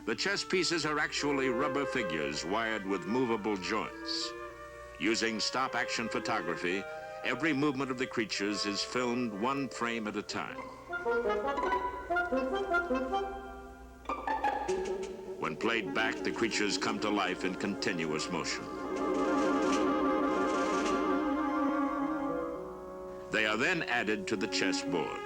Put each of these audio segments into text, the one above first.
The chess pieces are actually rubber figures wired with movable joints. Using stop-action photography, every movement of the creatures is filmed one frame at a time. When played back, the creatures come to life in continuous motion. They are then added to the chessboard.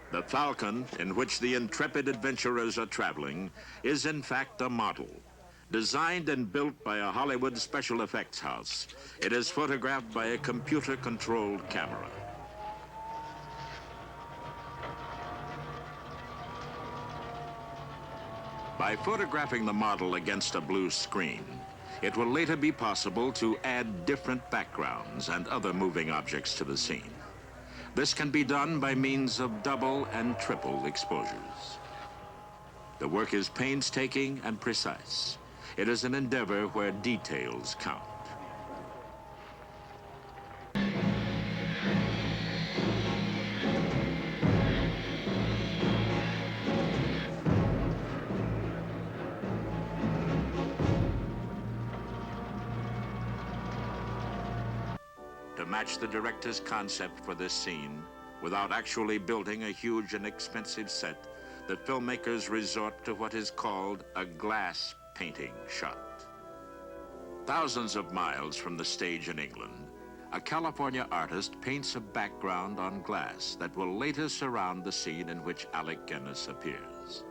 The Falcon, in which the intrepid adventurers are traveling, is in fact a model. Designed and built by a Hollywood special effects house, it is photographed by a computer-controlled camera. By photographing the model against a blue screen, it will later be possible to add different backgrounds and other moving objects to the scene. This can be done by means of double and triple exposures. The work is painstaking and precise. It is an endeavor where details count. To match the director's concept for this scene, without actually building a huge and expensive set, the filmmakers resort to what is called a glass painting shot. Thousands of miles from the stage in England, a California artist paints a background on glass that will later surround the scene in which Alec Guinness appears.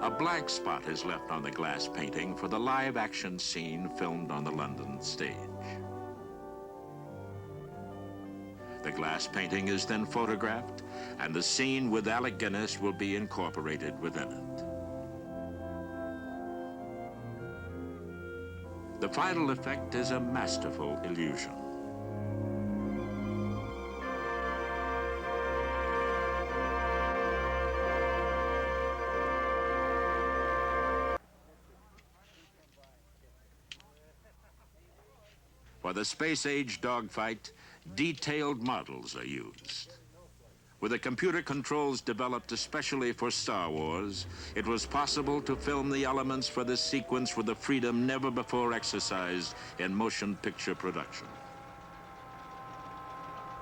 A blank spot is left on the glass painting for the live-action scene filmed on the London stage. The glass painting is then photographed, and the scene with Alec Guinness will be incorporated within it. The final effect is a masterful illusion. For the space-age dogfight, detailed models are used. With the computer controls developed especially for Star Wars, it was possible to film the elements for this sequence with a freedom never before exercised in motion picture production.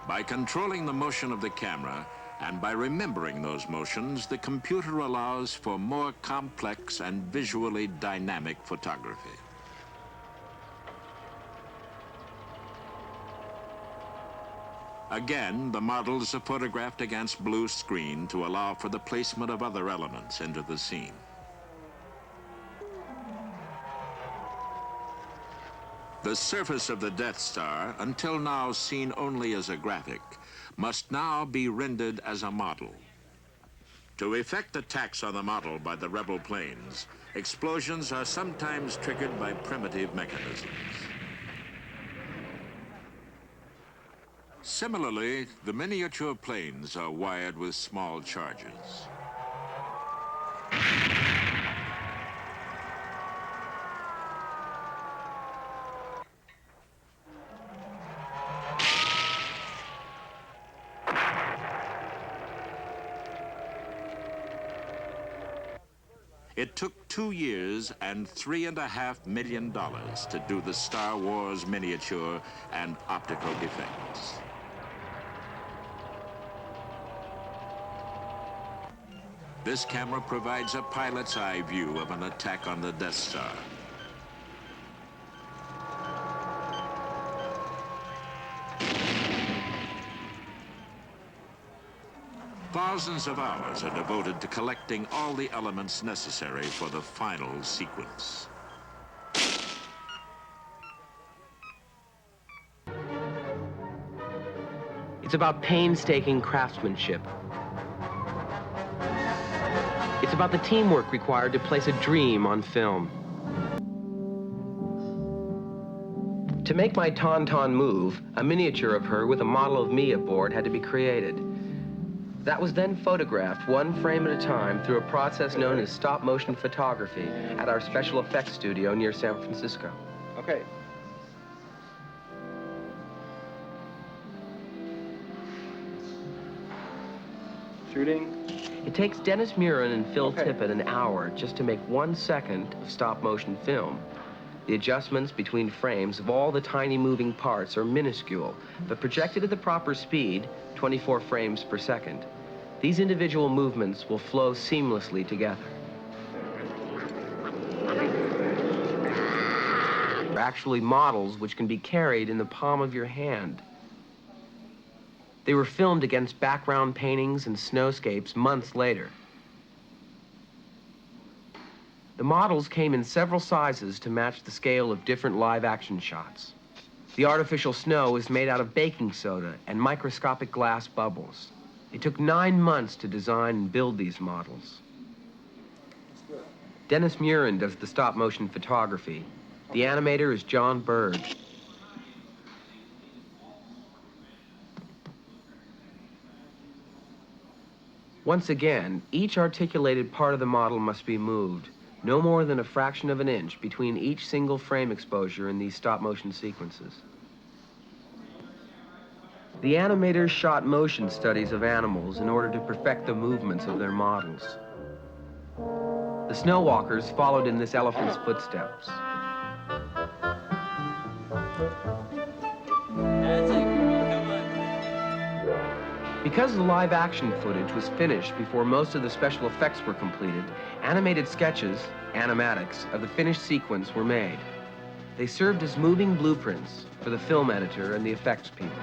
By controlling the motion of the camera and by remembering those motions, the computer allows for more complex and visually dynamic photography. Again, the models are photographed against blue screen to allow for the placement of other elements into the scene. The surface of the Death Star, until now seen only as a graphic, must now be rendered as a model. To effect attacks on the model by the rebel planes, explosions are sometimes triggered by primitive mechanisms. Similarly, the miniature planes are wired with small charges. It took 2 years and $3.5 million to do the Star Wars miniature and optical effects. This camera provides a pilot's eye view of an attack on the Death Star. Thousands of hours are devoted to collecting all the elements necessary for the final sequence. It's about painstaking craftsmanship. It's about the teamwork required to place a dream on film. To make my Tauntaun move, a miniature of her with a model of me aboard had to be created. That was then photographed one frame at a time through a process known as stop-motion photography at our special effects studio near San Francisco. Okay. Shooting. It takes Dennis Murin and Phil Tippett an hour just to make 1 second of stop-motion film. The adjustments between frames of all the tiny moving parts are minuscule, but projected at the proper speed, 24 frames per second. These individual movements will flow seamlessly together. They're actually models which can be carried in the palm of your hand. They were filmed against background paintings and snowscapes months later. The models came in several sizes to match the scale of different live-action shots. The artificial snow is made out of baking soda and microscopic glass bubbles. It took 9 months to design and build these models. Dennis Murin does the stop-motion photography. The animator is John Bird. Once again, each articulated part of the model must be moved, no more than a fraction of an inch between each single frame exposure in these stop-motion sequences. The animators shot motion studies of animals in order to perfect the movements of their models. The snow walkers followed in this elephant's footsteps. Because the live-action footage was finished before most of the special effects were completed, animated sketches, animatics, of the finished sequence were made. They served as moving blueprints for the film editor and the effects people.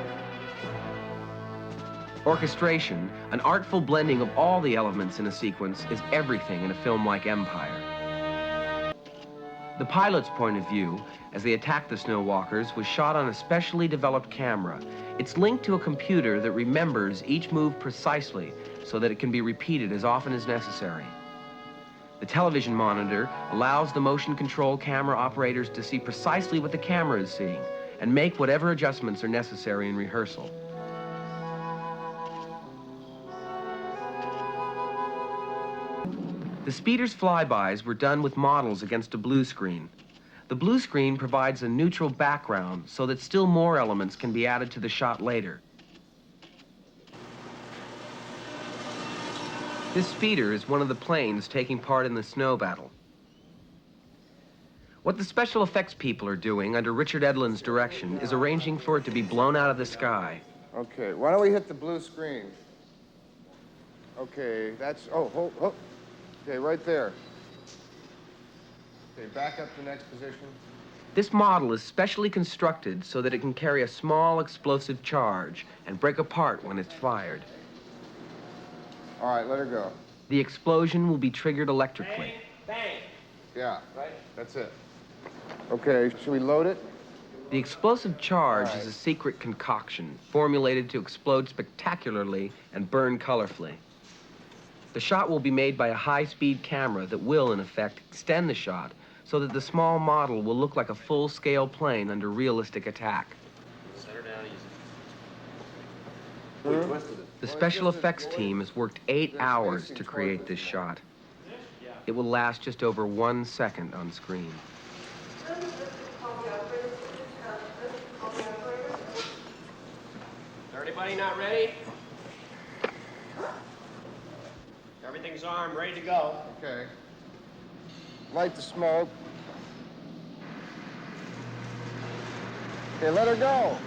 Orchestration, an artful blending of all the elements in a sequence, is everything in a film like Empire. The pilot's point of view, as they attacked the snow walkers, was shot on a specially developed camera. It's linked to a computer that remembers each move precisely so that it can be repeated as often as necessary. The television monitor allows the motion control camera operators to see precisely what the camera is seeing and make whatever adjustments are necessary in rehearsal. The speeder's flybys were done with models against a blue screen. The blue screen provides a neutral background so that still more elements can be added to the shot later. This speeder is one of the planes taking part in the snow battle. What the special effects people are doing under Richard Edlund's direction is arranging for it to be blown out of the sky. Okay, why don't we hit the blue screen? Okay, that's, hold. Okay, right there. Okay, back up to the next position. This model is specially constructed so that it can carry a small explosive charge and break apart when it's fired. All right, let her go. The explosion will be triggered electrically. Bang! Yeah, right. That's it. Okay, should we load it? The explosive charge is a secret concoction formulated to explode spectacularly and burn colorfully. The shot will be made by a high-speed camera that will, in effect, extend the shot so that the small model will look like a full-scale plane under realistic attack. Set her down easy. The special effects team has worked 8 hours to create this shot. It will last just over 1 second on screen. Everybody not ready? Everything's armed, ready to go. Okay. Light the smoke. Okay, let her go.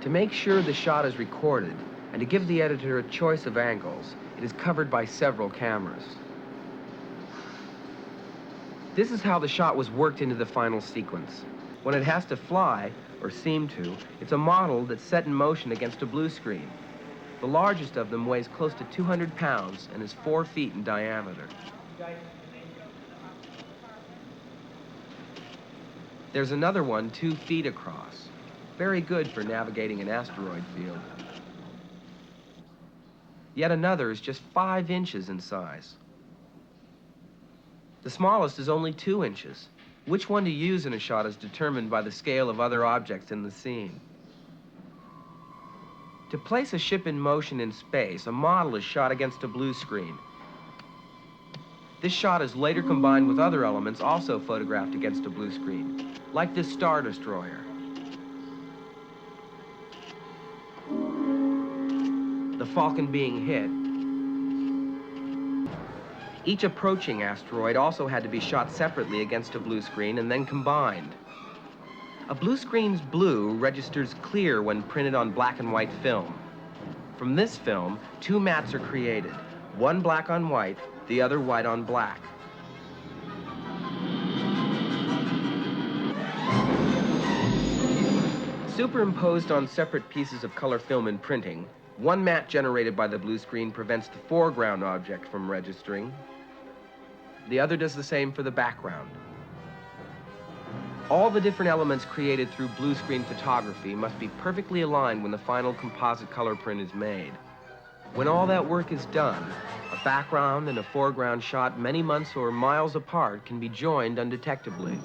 To make sure the shot is recorded and to give the editor a choice of angles, it is covered by several cameras. This is how the shot was worked into the final sequence. When it has to fly, or seem to, it's a model that's set in motion against a blue screen. The largest of them weighs close to 200 pounds and is 4 feet in diameter. There's another one 2 feet across. Very good for navigating an asteroid field. Yet another is just 5 inches in size. The smallest is only 2 inches. Which one to use in a shot is determined by the scale of other objects in the scene. To place a ship in motion in space, a model is shot against a blue screen. This shot is later combined with other elements also photographed against a blue screen, like this Star Destroyer. the Falcon being hit. Each approaching asteroid also had to be shot separately against a blue screen and then combined. A blue screen's blue registers clear when printed on black and white film. From this film, two mats are created, one black on white, the other white on black. Superimposed on separate pieces of color film in printing, one mat generated by the blue screen prevents the foreground object from registering. The other does the same for the background. All the different elements created through blue screen photography must be perfectly aligned when the final composite color print is made. When all that work is done, a background and a foreground shot many months or miles apart can be joined undetectably.